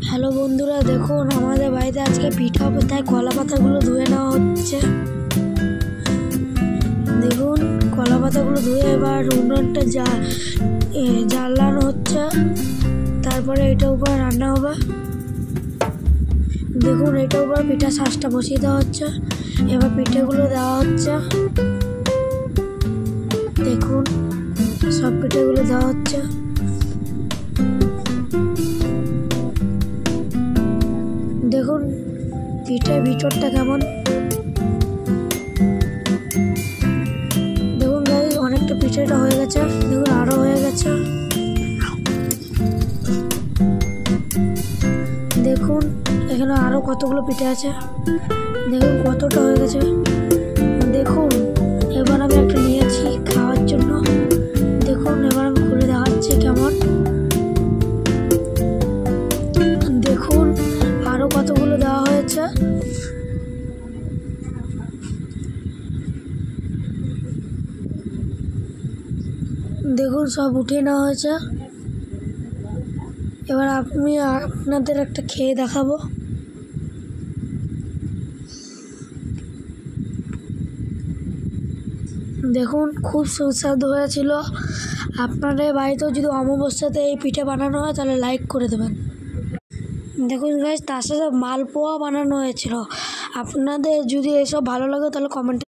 Hello বন্ধুরা, দেখুন আমাদের বাড়িতে আজকে পিঠা হবে, তাই কলা পাতাগুলো ধুয়ে নেওয়া হচ্ছে। দেখুন কলা পাতাগুলো ধুয়ে এবার উনুনটা জ্বালানো হচ্ছে, তারপরে এটার উপর রান্না হবে। দেখুন এটার উপর পিঠা শাঁসটা বসিয়ে দেওয়া হচ্ছে, এবার পিঠেগুলো দেওয়া হচ্ছে। দেখুন সব পিঠেগুলো দেওয়া হচ্ছে। দেখুন পিঠের ভিতরটা কেমন। দেখুন গাইস, অনেকটা পিঠেটা হয়ে গেছে। দেখুন আরো হয়ে গেছে। দেখুন এখানে আরো কতগুলো পিঠে আছে। দেখুন কতটা হয়ে গেছে। দেখুন এবার আমি একটা নিয়েছি খাওয়ার জন্য। দেখুন এবার আমি খুলে দেখাচ্ছি কেমন। দেখুন আরো কতগুলো দেওয়া হয়েছে। দেখুন সব উঠিয়ে নেওয়া হয়েছে। এবার আমি আপনাদের একটা খেয়ে দেখাবো। দেখুন খুব সুস্বাদু হয়েছিল। আপনাদের বাড়িতেও যদি অমাবস্যাতে এই পিঠে বানানো হয় তাহলে লাইক করে দেবেন। দেখুন গাইস, তার সাথে মালপোয়া বানানো হয়েছিল। আপনাদের যদি এসব ভালো লাগে তাহলে কমেন্টে